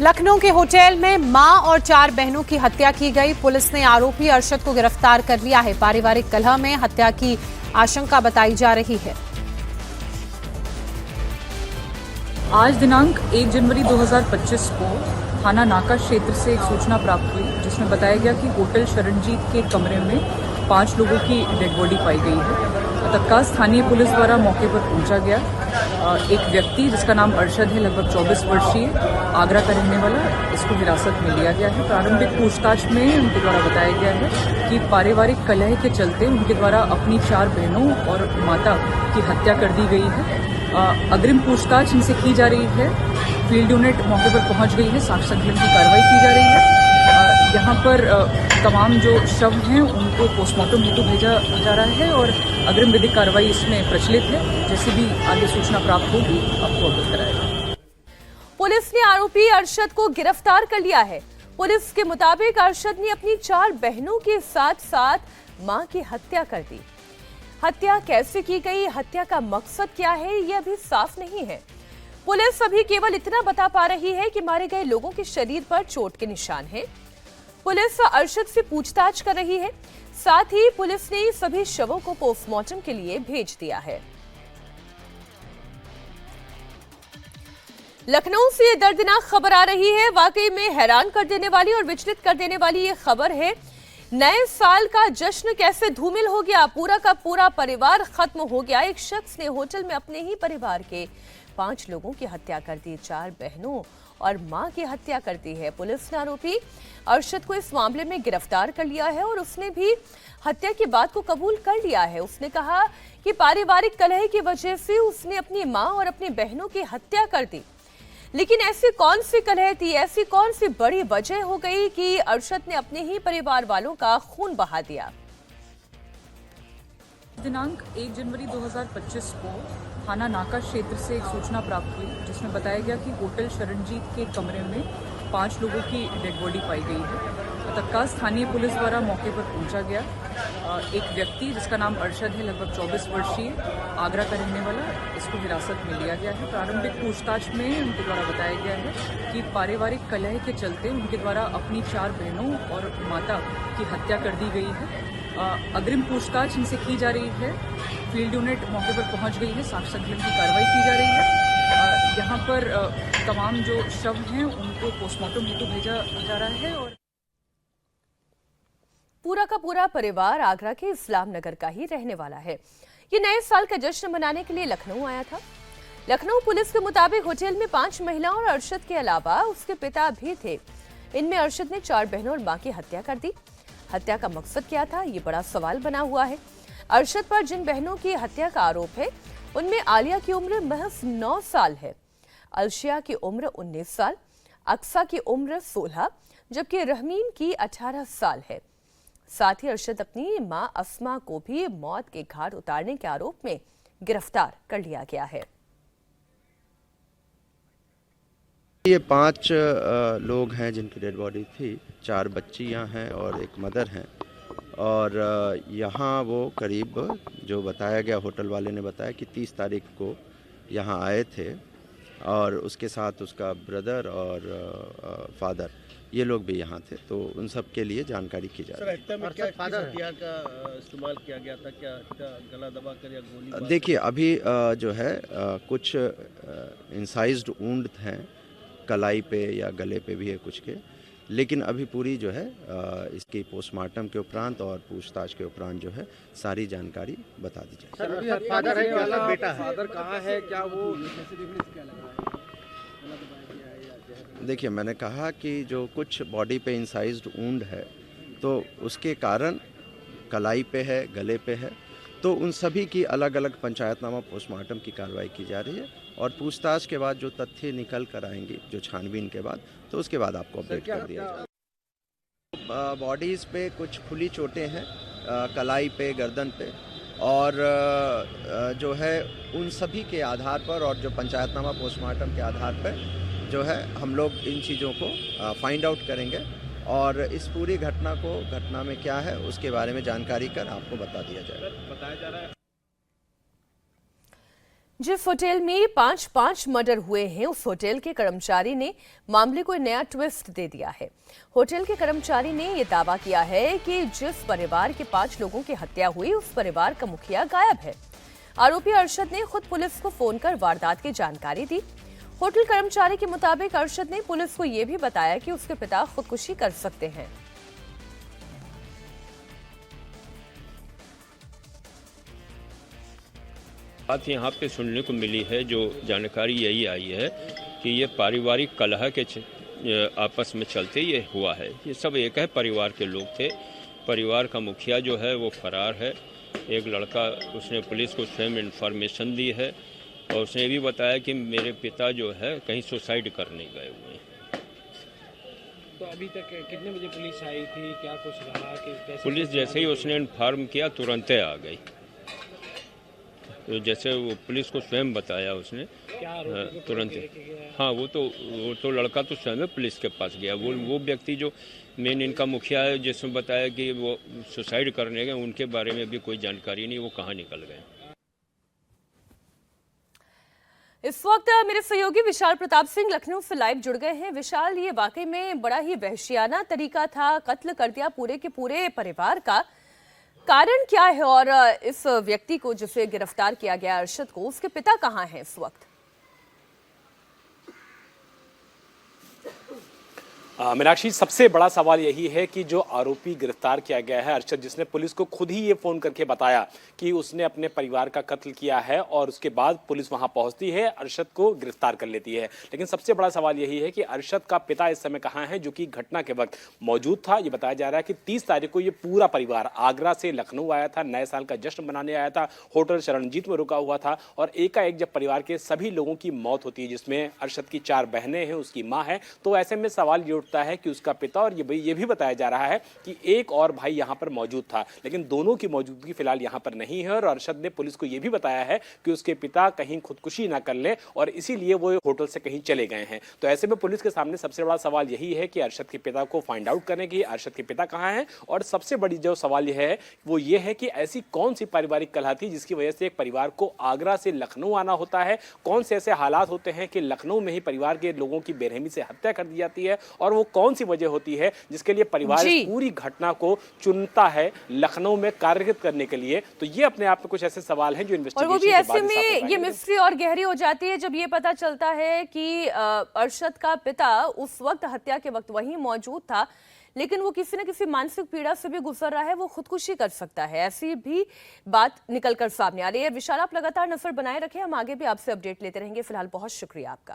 लखनऊ के होटल में मां और 4 बहनों की हत्या की गई। पुलिस ने आरोपी अरशद को गिरफ्तार कर लिया है। पारिवारिक कलह में हत्या की आशंका बताई जा रही है। आज दिनांक 1 जनवरी 2025 को थाना नाका क्षेत्र से एक सूचना प्राप्त हुई, जिसमें बताया गया कि होटल शरणजीत के कमरे में 5 लोगों की डेड बॉडी पाई गई है। तत्काल स्थानीय पुलिस द्वारा मौके पर पहुंचा गया। एक व्यक्ति जिसका नाम अरशद है, लगभग 24 वर्षीय, आगरा का रहने वाला, इसको हिरासत में लिया गया है। प्रारंभिक पूछताछ में उनके द्वारा बताया गया है कि पारिवारिक कलह के चलते उनके द्वारा अपनी 4 बहनों और माता की हत्या कर दी गई है। अग्रिम पूछताछ इनसे की जा रही है। फील्ड यूनिट मौके पर पहुंच गई है। साक्ष्य संकलन की कार्रवाई की जा रही है। यहाँ पर तमाम जो शव हैं उनको पोस्टमार्टम हेतु भेजा जा रहा है और अग्रिम विधिक कार्रवाई इसमें प्रचलित है। जैसे भी आगे सूचना प्राप्त होगी आपको अवगत कराएगा। पुलिस ने आरोपी अरशद को गिरफ्तार कर लिया है। पुलिस के मुताबिक अरशद ने अपनी 4 बहनों के साथ साथ मां की हत्या कर दी। हत्या कैसे की गई, हत्या का मकसद क्या है, यह अभी साफ नहीं है। पुलिस अभी केवल इतना बता पा रही है कि मारे गए लोगों के शरीर पर चोट के निशान हैं। पुलिस अरशद से पूछताछ कर रही है। साथ ही पुलिस ने सभी शवों को पोस्टमार्टम के लिए भेज दिया है। लखनऊ से दर्दनाक खबर आ रही है। वाकई में हैरान कर देने वाली और विचलित कर देने वाली ये खबर है। नए साल का जश्न कैसे धूमिल हो गया, पूरा का पूरा परिवार खत्म हो गया। एक शख्स ने होटल में अपने ही परिवार के 5 लोगों की हत्या कर दी, 4 बहनों और मां की हत्या कर दी है। पुलिस ने आरोपी अरशद को इस मामले में गिरफ्तार कर लिया है और उसने भी हत्या की बात को कबूल कर लिया है। उसने कहा कि पारिवारिक कलह की वजह से उसने अपनी मां और अपनी बहनों की हत्या कर दी। लेकिन ऐसी कौन सी कलह थी, ऐसी कौन सी बड़ी वजह हो गई कि अरशद ने अपने ही परिवार वालों का खून बहा दिया। दिनांक 1 जनवरी 2025 को थाना नाका क्षेत्र से एक सूचना प्राप्त हुई, जिसमें बताया गया कि होटल शरणजीत के कमरे में 5 लोगों की डेड बॉडी पाई गई है। तत्काल स्थानीय पुलिस द्वारा मौके पर पहुंचा गया। एक व्यक्ति जिसका नाम अरशद है, लगभग 24 वर्षीय, आगरा का रहने वाला, इसको हिरासत में लिया गया है। प्रारंभिक पूछताछ में उनके द्वारा बताया गया है कि पारिवारिक कलह के चलते उनके द्वारा अपनी 4 बहनों और माता की हत्या कर दी गई है। अग्रिम पूछताछ इनसे की जा रही है। फील्ड यूनिट मौके पर पहुंच गई है। साक्ष्य संकलन की कार्रवाई की जा रही है। यहाँ पर तमाम जो शव हैं उनको पोस्टमार्टम हेतु भेजा जा रहा है और पूरा का पूरा परिवार आगरा के इस्लाम नगर का ही रहने वाला है। ये नए साल का जश्न मनाने के लिए लखनऊ आया था। लखनऊ पुलिस के मुताबिक होटल में 5 महिलाओं और अरशद के अलावा उसके पिता भी थे। इनमें अरशद ने 4 बहनों और मां की हत्या कर दी। हत्या का मकसद क्या था, ये बड़ा सवाल बना हुआ है। अरशद पर जिन बहनों की हत्या का आरोप है उनमें आलिया की उम्र महज 9 साल है, अलशिया की उम्र 19 साल, अक्सा की उम्र 16, जबकि रहमीन की 18 साल है। साथ ही अरशद अपनी मां अस्मा को भी मौत के घाट उतारने के आरोप में गिरफ्तार कर लिया गया है। ये 5 लोग हैं जिनकी डेड बॉडी थी। 4 बच्चियां हैं और एक मदर हैं। और यहाँ वो करीब जो बताया गया, होटल वाले ने बताया कि 30 तारीख को यहाँ आए थे और उसके साथ उसका ब्रदर और फादर, ये लोग भी यहाँ थे। तो उन सब के लिए जानकारी की जा रही है। क्या हथियार का इस्तेमाल किया गया था, क्या गला दबाकर या गोली? देखिए, अभी जो है कुछ इंसाइज्ड वुंड हैं, कलाई पे या गले पे भी है कुछ के, लेकिन अभी पूरी जो है इसकी पोस्टमार्टम के उपरांत और पूछताछ के उपरांत जो है सारी जानकारी बता दी जाएगी। सर, अभी फादर है, क्या बेटा है? फादर कहाँ है, क्या वो? देखिए, मैंने कहा कि जो कुछ बॉडी पे इंसाइज्ड वुंड है तो उसके कारण कलाई पे है, गले पे है, तो उन सभी की अलग अलग पंचायतनामा पोस्टमार्टम की कार्रवाई की जा रही है और पूछताछ के बाद जो तथ्य निकल कर आएंगे, जो छानबीन के बाद, तो उसके बाद आपको अपडेट कर दिया जाएगा। बॉडीज़ पे कुछ खुली चोटें हैं, कलाई पे, गर्दन पे, और जो है उन सभी के आधार पर और जो पंचायतनामा पोस्टमार्टम के आधार पर जो है हम लोग इन चीज़ों को फाइंड आउट करेंगे और इस पूरी घटना में क्या है उसके बारे में जानकारी कर आपको बता दिया जाएगा। बताया जा रहा है जिस होटल में 5 मर्डर हुए हैं, उस होटल के कर्मचारी ने मामले को नया ट्विस्ट दे दिया है। होटल के कर्मचारी ने यह दावा किया है कि जिस परिवार के 5 लोगों की हत्या हुई, उस परिवार का मुखिया गायब है। आरोपी अरशद ने खुद पुलिस को फोन कर वारदात की जानकारी दी। होटल कर्मचारी के मुताबिक अरशद ने पुलिस को यह भी बताया कि उसके पिता खुदकुशी कर सकते हैं। बात यहाँ पे सुनने को मिली है, जो जानकारी यही आई है कि ये पारिवारिक कलह के आपस में चलते ये हुआ है। ये सब एक है परिवार के लोग थे। परिवार का मुखिया जो है वो फरार है। एक लड़का, उसने पुलिस को स्वयं इन्फॉर्मेशन दी है और उसने ये भी बताया कि मेरे पिता जो है कहीं सुसाइड करने गए हुए हैं। तो अभी तक कितने बजे पुलिस आई थी, क्या कुछ रहा कि कैसे? पुलिस जैसे ही उसने इन्फॉर्म किया तुरंत आ गई। तो जैसे वो पुलिस को स्वयं बताया उसने, तुरंत। हाँ, वो तो लड़का तो स्वयं पुलिस के पास गया। वो व्यक्ति जो मेन इनका मुखिया है, जिसने बताया कि वो सुसाइड करने गए, उनके बारे में भी कोई जानकारी नहीं, वो कहाँ निकल गए। इस वक्त मेरे सहयोगी विशाल प्रताप सिंह लखनऊ से लाइव जुड़ गए हैं। विशाल, ये वाकई में बड़ा ही वहशियाना तरीका था, कत्ल कर दिया पूरे के पूरे परिवार का। कारण क्या है और इस व्यक्ति को जिसे गिरफ्तार किया गया अरशद को, उसके पिता कहां हैं इस वक्त? मीनाक्षी, सबसे बड़ा सवाल यही है कि जो आरोपी गिरफ्तार किया गया है अरशद, जिसने पुलिस को खुद ही ये फोन करके बताया कि उसने अपने परिवार का कत्ल किया है और उसके बाद पुलिस वहां पहुंचती है, अरशद को गिरफ्तार कर लेती है। लेकिन सबसे बड़ा सवाल यही है कि अरशद का पिता इस समय कहां है, जो कि घटना के वक्त मौजूद था। ये बताया जा रहा है कि 30 तारीख को ये पूरा परिवार आगरा से लखनऊ आया था, नए साल का जश्न मनाने आया था, होटल शरणजीत में रुका हुआ था और एकाएक जब परिवार के सभी लोगों की मौत होती है, जिसमें अरशद की 4 बहनें हैं, उसकी माँ है, तो ऐसे में सवाल ये है कि उसका पिता, और ये भी बताया जा रहा है कि एक और भाई यहां पर मौजूद था, लेकिन दोनों की मौजूदगी फिलहाल यहां पर नहीं है। और अरशद ने पुलिस को यह भी बताया है कि उसके पिता कहीं खुदकुशी ना कर ले और इसीलिए वो होटल से कहीं चले गए हैं। तो ऐसे में पुलिस के सामने सबसे बड़ा सवाल यही है कि अरशद के पिता को फाइंड आउट करने की, अरशद के पिता कहां हैं। और सबसे बड़ी जो सवाल यह है वो ये है कि ऐसी कौन सी पारिवारिक कलह थी जिसकी वजह से एक परिवार को आगरा से लखनऊ आना होता है। कौन से ऐसे हालात होते हैं कि लखनऊ में ही परिवार के लोगों की बेरहमी से हत्या कर दी जाती है, और वो कौन सी वजह होती है जिसके लिए परिवार इस पूरी घटना को चुनता है लखनऊ में कार्यरत करने के लिए। तो ये अपने आप में कुछ ऐसे सवाल हैं जो इन्वेस्टिगेशन और वो भी ऐसे में ये मिस्ट्री और गहरी हो जाती है जब ये पता चलता है कि अरशद का पिता उस वक्त हत्या के वक्त वहीं मौजूद था, लेकिन वो किसी न किसी मानसिक पीड़ा से भी गुजर रहा है, वो खुदकुशी कर सकता है। ऐसी भी बात निकलकर सामने आ रही है। विशाल, आप लगातार नजर बनाए रखें, हम आगे भी आपसे अपडेट लेते रहेंगे। फिलहाल बहुत शुक्रिया आपका।